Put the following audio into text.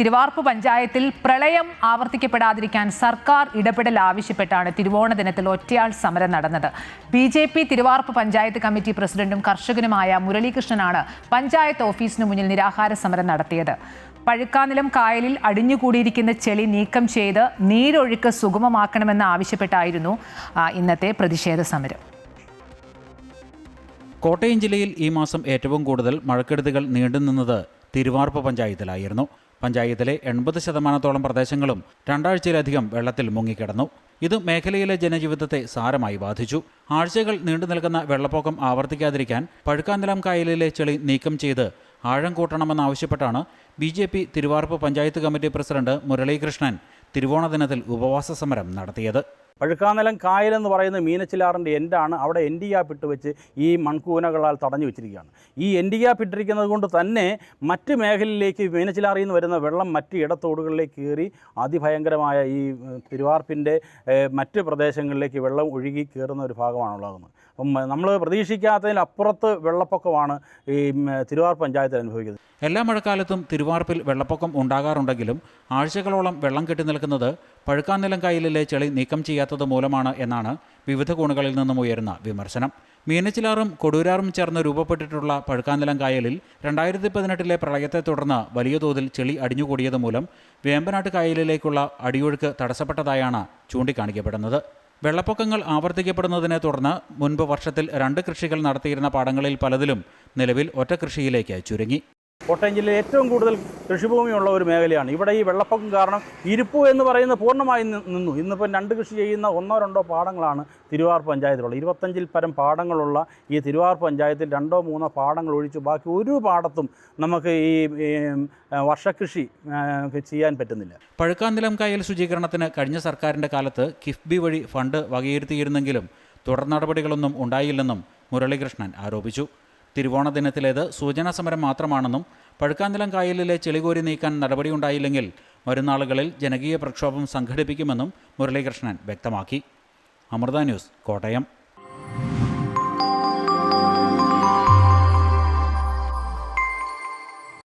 തിരുവാർപ്പ് പഞ്ചായത്തിൽ പ്രളയം ആവർത്തിക്കപ്പെടാതിരിക്കാൻ സർക്കാർ ഇടപെടൽ ആവശ്യപ്പെട്ടാണ് തിരുവോണ ദിനത്തിൽ ഒറ്റയാൾ സമരം നടന്നത്. BJP തിരുവാർപ്പ് പഞ്ചായത്ത് കമ്മിറ്റി പ്രസിഡന്റും കർഷകനുമായ മുരളീകൃഷ്ണനാണ് പഞ്ചായത്ത് ഓഫീസിന് മുന്നിൽ നിരാഹാര സമരം നടത്തിയത്. പഴുക്കാനിലം കായലിൽ അടിഞ്ഞുകൂടിയിരിക്കുന്ന ചെളി നീക്കം ചെയ്ത് നീരൊഴുക്ക് സുഗമമാക്കണമെന്ന് ആവശ്യപ്പെട്ടായിരുന്നു ഇന്നത്തെ പ്രതിഷേധ സമരം. കോട്ടയം ജില്ലയിൽ ഈ മാസം ഏറ്റവും കൂടുതൽ മഴക്കെടുതികൾ നീണ്ടുനിന്നത് തിരുവാർപ്പ് പഞ്ചായത്തിലായിരുന്നു. പഞ്ചായത്തിലെ 80% പ്രദേശങ്ങളും രണ്ടാഴ്ചയിലധികം വെള്ളത്തിൽ മുങ്ങിക്കിടന്നു. ഇത് മേഖലയിലെ ജനജീവിതത്തെ സാരമായി ബാധിച്ചു. ആഴ്ചകൾ നീണ്ടു നിൽക്കുന്ന വെള്ളപ്പൊക്കം ആവർത്തിക്കാതിരിക്കാൻ പഴുക്കാനിലം കായലിലെ ചെളി നീക്കം ചെയ്ത് ആഴം കൂട്ടണമെന്നാവശ്യപ്പെട്ടാണ് BJP Thiruvarppu panchayat committee president Muralikrishnan തിരുവോണ ദിനത്തിൽ ഉപവാസ സമരം നടത്തിയത്. പഴുക്കാനിലം കായലെന്ന് പറയുന്ന മീനച്ചിലാറിൻ്റെ എൻഡാണ്. അവിടെ എൻഡ് ഗ്യാപ്പ് ഇട്ട് വെച്ച് ഈ മൺകൂനകളാൽ തടഞ്ഞു വെച്ചിരിക്കുകയാണ്. ഈ എൻഡ് ഗ്യാപ്പ് ഇട്ടിരിക്കുന്നത് കൊണ്ട് തന്നെ മറ്റ് മേഖലയിലേക്ക് മീനച്ചിലാറിൽ നിന്ന് വരുന്ന വെള്ളം മറ്റ് ഇടത്തോടുകളിലേക്ക് കയറി അതിഭയങ്കരമായ ഈ തിരുവാർപ്പിൻ്റെ മറ്റ് പ്രദേശങ്ങളിലേക്ക് വെള്ളം ഒഴുകി കയറുന്ന ഒരു ഭാഗമാണുള്ളത്. അപ്പം നമ്മൾ പ്രതീക്ഷിക്കാത്തതിനപ്പുറത്ത് വെള്ളപ്പൊക്കമാണ് ഈ തിരുവാർപ്പ് പഞ്ചായത്തിൽ അനുഭവിക്കുന്നത്. എല്ലാ മഴക്കാലത്തും തിരുവാർപ്പിൽ വെള്ളപ്പൊക്കം ഉണ്ടാകാറുണ്ടെങ്കിലും ആഴ്ചകളോളം വെള്ളം കെട്ടി നിൽക്കുന്നത് പഴുക്കാനിലം കായലിലെ ചെളി നീക്കം ചെയ്യാത്തത് മൂലമാണ് എന്നാണ് വിവിധ കോണുകളിൽ നിന്നും ഉയരുന്ന വിമർശനം. മീനച്ചിലാറും കൊടൂരാറും ചേർന്ന് രൂപപ്പെട്ടിട്ടുള്ള പഴുക്കാനിലം കായലിൽ 2018 പ്രളയത്തെ തുടർന്ന് വലിയ തോതിൽ ചെളി അടിഞ്ഞുകൂടിയത് മൂലം വേമ്പനാട്ട് കായലിലേക്കുള്ള അടിയൊഴുക്ക് തടസ്സപ്പെട്ടതായാണ് ചൂണ്ടിക്കാണിക്കപ്പെടുന്നത്. വെള്ളപ്പൊക്കങ്ങൾ ആവർത്തിക്കപ്പെടുന്നതിനെ തുടർന്ന് മുൻപ് വർഷത്തിൽ 2 കൃഷികൾ നടത്തിയിരുന്ന പാടങ്ങളിൽ പലതിലും നിലവിൽ ഒറ്റ കൃഷിയിലേക്ക് ചുരുങ്ങി. കോട്ടയം ജില്ലയിൽ ഏറ്റവും കൂടുതൽ കൃഷിഭൂമിയുള്ള ഒരു മേഖലയാണ്. ഇവിടെ ഈ വെള്ളപ്പൊക്കം കാരണം ഇരിപ്പു എന്ന് പറയുന്നത് പൂർണ്ണമായി നിന്നു. ഇന്നിപ്പം 2 കൃഷി ചെയ്യുന്ന 1-2 പാടങ്ങളാണ് തിരുവാർപ്പ് പഞ്ചായത്തിലുള്ളത്. 25-ൽ പരം പാടങ്ങളുള്ള ഈ തിരുവാർപ്പ് പഞ്ചായത്തിൽ 2-3 പാടങ്ങൾ ഒഴിച്ച് ബാക്കി ഒരു പാടത്തും നമുക്ക് ഈ വർഷകൃഷി ചെയ്യാൻ പറ്റുന്നില്ല. പഴുക്കാനിലം കായൽ ശുചീകരണത്തിന് കഴിഞ്ഞ സർക്കാരിൻ്റെ കാലത്ത് കിഫ്ബി വഴി ഫണ്ട് വകയിരുത്തിയിരുന്നെങ്കിലും തുടർ നടപടികളൊന്നും ഉണ്ടായില്ലെന്നും മുരളീകൃഷ്ണൻ ആരോപിച്ചു. തിരുവോണ ദിനത്തിലേത് സൂചനാ സമരം മാത്രമാണെന്നും പഴുക്കാനിലം കായലിലെ ചെളികോരി നീക്കാൻ നടപടിയുണ്ടായില്ലെങ്കിൽ വരുന്നാളുകളിൽ ജനകീയ പ്രക്ഷോഭം സംഘടിപ്പിക്കുമെന്നും മുരളീകൃഷ്ണൻ വ്യക്തമാക്കി. അമൃത ന്യൂസ്, കോട്ടയം.